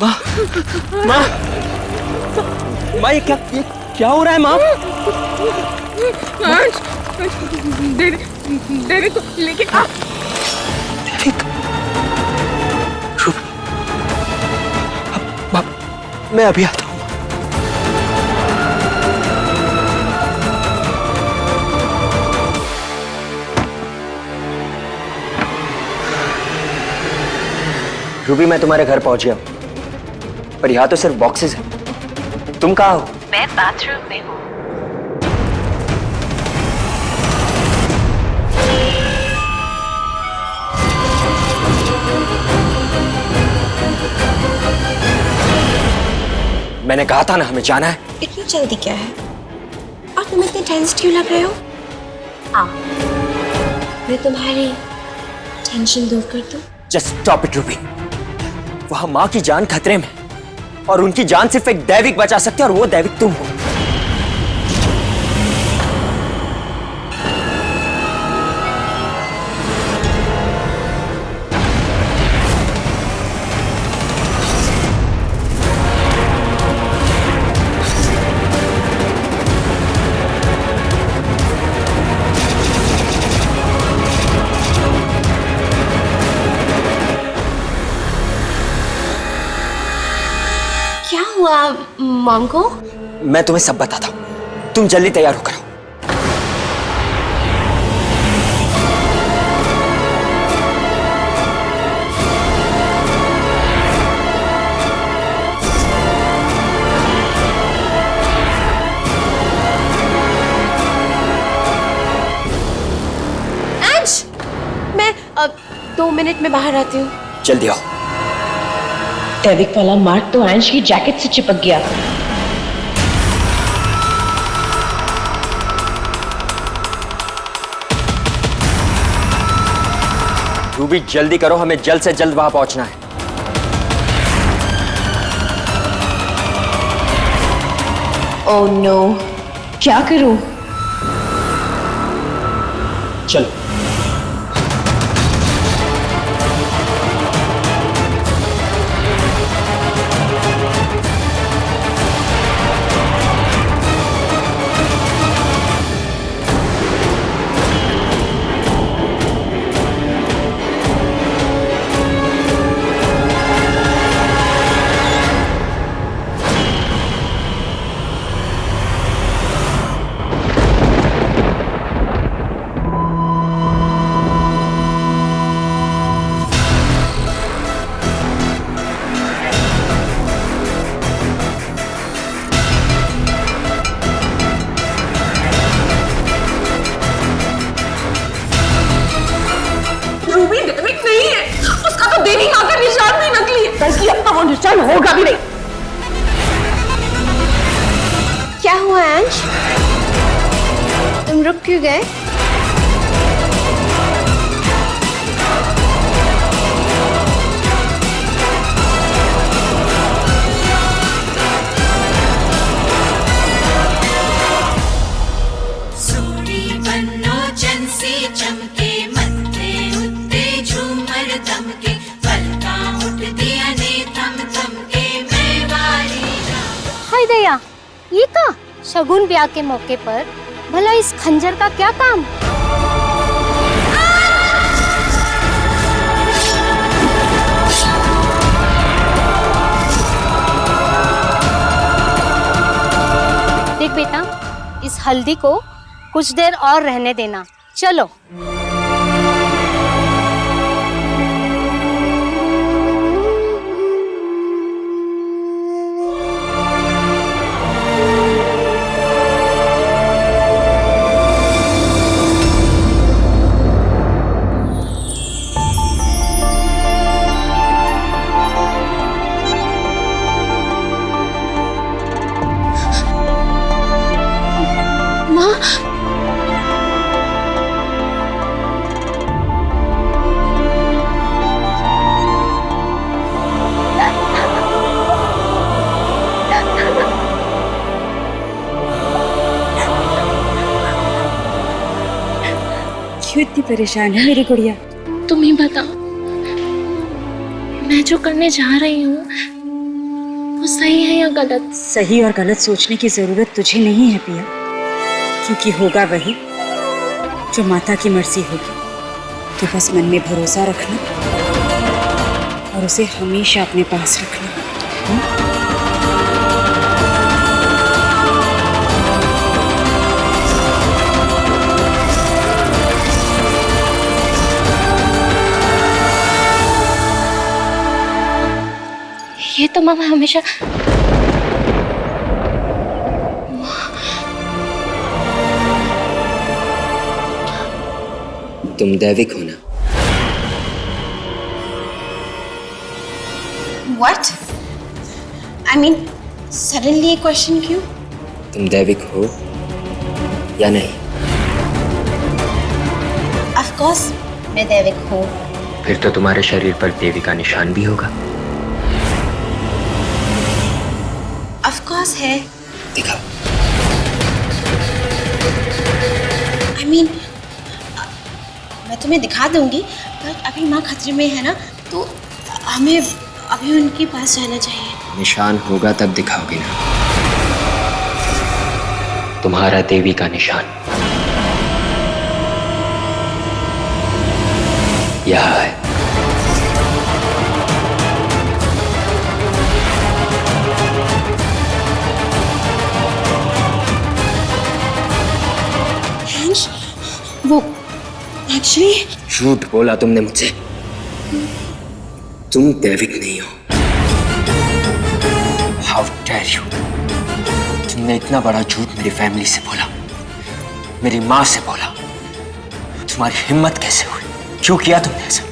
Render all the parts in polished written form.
माँ, माँ, माँ, ये क्या हो रहा है माँ? डेविड को लेके आ। मैं अभी आता हूँ। रूबी, मैं तुम्हारे घर पहुंच गया हूं, पर यहाँ तो सिर्फ बॉक्सेस हैं। तुम कहाँ हो? मैं बाथरूम में हूँ। मैंने कहा था ना हमें जाना है। इतनी जल्दी क्या है? और तुम इतने टेंस क्यों लग रहे हो? हाँ, मैं तुम्हारी टेंशन दूर कर दूं? Just stop it Ruby. वहां माँ की जान खतरे में और उनकी जान सिर्फ एक दैविक बचा सकते हैं और वो दैविक तुम हो। क्या हुआ मॉम को? मैं तुम्हें सब बताता हूं, तुम जल्दी तैयार होकर आओ। अंश, मैं 2 मिनट में बाहर आती हूँ। जल्दी आओ। दैविक वाला मार्क तो अंश की जैकेट से चिपक गया। रूबी, जल्दी करो, हमें जल्द से जल्द वहां पहुंचना है। ओह नो, क्या करूं? चलो। रूबी डेविड नहीं है, उसका तो देवी माँ का निशान भी नकली है। बल्कि अब तो वो निशान होगा भी नहीं। क्या हुआ अंश? तुम रुक क्यों गए? चमके मत्थे उत्ते झूमर दमके पलका उठती अने थम थम के मैं वाली। हाय दया, ये का शगुन ब्याह के मौके पर भला इस खंजर का क्या काम? देख बेटा, इस हल्दी को कुछ देर और रहने देना। चलो। क्यों इतनी परेशान है मेरी गुड़िया? तुम ही बताओ, मैं जो करने जा रही हूँ वो सही है या गलत? सही और गलत सोचने की जरूरत तुझे नहीं है पिया, क्योंकि होगा वही जो माता की मर्जी होगी। तो बस मन में भरोसा रखना और उसे हमेशा अपने पास रखना। ये तो मामा हमेशा तुम दैविक हो ना? What? I mean, suddenly ये क्वेश्चन क्यों? तुम दैविक हो या नहीं? Of course, मैं दैविक हूँ। फिर तो तुम्हारे शरीर पर देवी का निशान भी होगा। Of course है। दिखाओ। I mean, मैं तुम्हें दिखा दूंगी, पर अभी माँ खतरे में है ना, तो हमें अभी उनके पास जाना चाहिए। निशान होगा तब दिखाओगे ना। तुम्हारा देवी का निशान यहाँ है। वो एक्चुअली झूठ बोला तुमने मुझसे। तुम दैविक नहीं हो। How dare you! तुमने इतना बड़ा झूठ मेरी फैमिली से बोला, मेरी माँ से बोला। तुम्हारी हिम्मत कैसे हुई? क्यों किया तुमने ऐसा?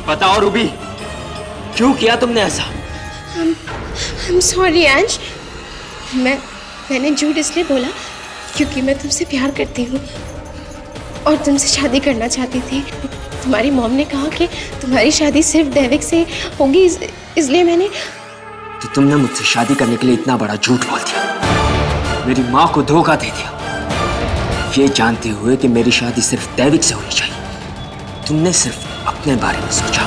बताओ रूबी, क्यों किया तुमने ऐसा? I'm sorry अंश, मैंने झूठ इसलिए बोला क्योंकि मैं तुमसे प्यार करती हूँ और तुमसे शादी करना चाहती थी। तुम्हारी मॉम ने कहा कि तुम्हारी शादी सिर्फ दैविक से होगी, इसलिए मैंने। तो तुमने मुझसे शादी करने के लिए इतना बड़ा झूठ बोल दिया, मेरी माँ को धोखा दे दिया, ये जानते हुए कि मेरी शादी सिर्फ दैविक से होनी चाहिए। तुमने सिर्फ अपने बारे में सोचा।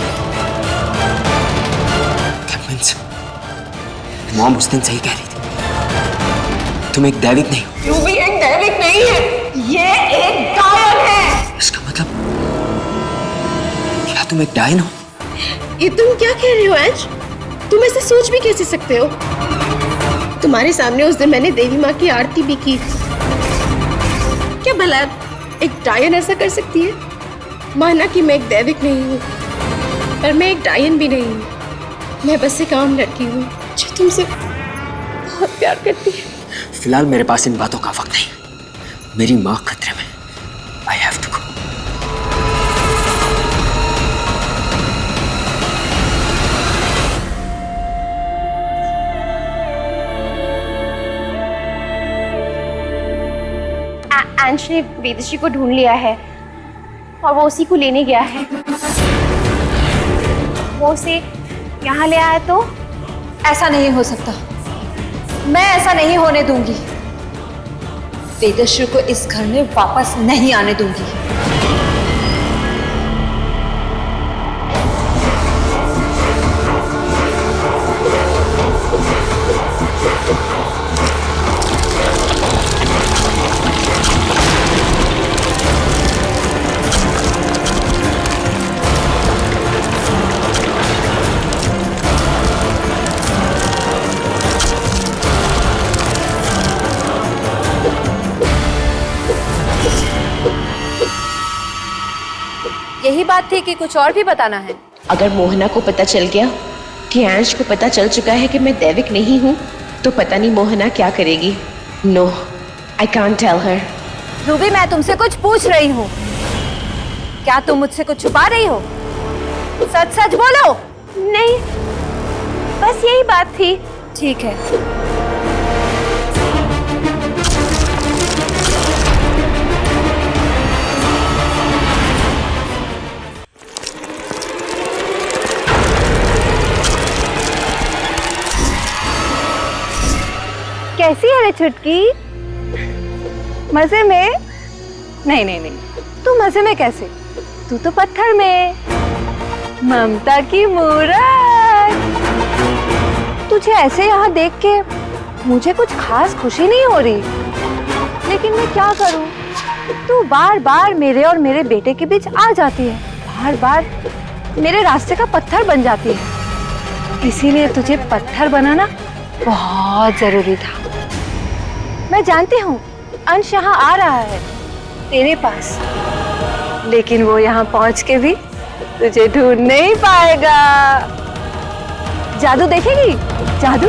मॉम उस दिन सही कह रही थी, तुम एक दैविक नहीं हो। तू भी एक दैविक नहीं है, ये एक डायन है। इसका मतलब क्या तुम एक डायन हो? ये तुम क्या कह रहे हो अंश? तुम ऐसे सोच भी कैसे सकते हो? तुम्हारे सामने उस दिन मैंने देवी माँ की आरती भी की। क्या भला एक डायन ऐसा कर सकती है? माना कि मैं एक दैविक नहीं हूँ, पर मैं एक डायन भी नहीं हूँ। मैं बस एक आम लड़की हूँ जो तुमसे बहुत प्यार करती है। फिलहाल मेरे पास इन बातों का वक्त नहीं। मेरी माँ खतरे में। I have to go. अंश ने वेदश्री को ढूंढ लिया है और वो उसी को लेने गया है। वो उसे यहाँ ले आया तो? ऐसा नहीं हो सकता, मैं ऐसा नहीं होने दूंगी। वेदश्री को इस घर में वापस नहीं आने दूंगी। यही बात थी कि कुछ और भी बताना है? अगर मोहना को पता चल गया कि अंश को पता चल चुका है कि मैं दैविक नहीं हूँ, तो पता नहीं मोहना क्या करेगी। No, I can't tell her. Ruby, मैं तुमसे कुछ पूछ रही हूँ। क्या तुम मुझसे कुछ छुपा रही हो? सच सच बोलो। नहीं, बस यही बात थी। ठीक है। कैसी है रे छुटकी? मजे में? नहीं नहीं नहीं, तू मजे में कैसे? तू तो पत्थर में। ममता की मूरत। तू तुझे ऐसे यहाँ देख के मुझे कुछ खास खुशी नहीं हो रही, लेकिन मैं क्या करूँ? तू बार बार मेरे और मेरे बेटे के बीच आ जाती है, बार बार मेरे रास्ते का पत्थर बन जाती है। इसीलिए तुझे पत्थर बनाना बहुत जरूरी था। मैं जानती हूँ अंश यहाँ आ रहा है तेरे पास, लेकिन वो यहाँ पहुँच के भी तुझे ढूंढ नहीं पाएगा। जादू देखेगी? जादू?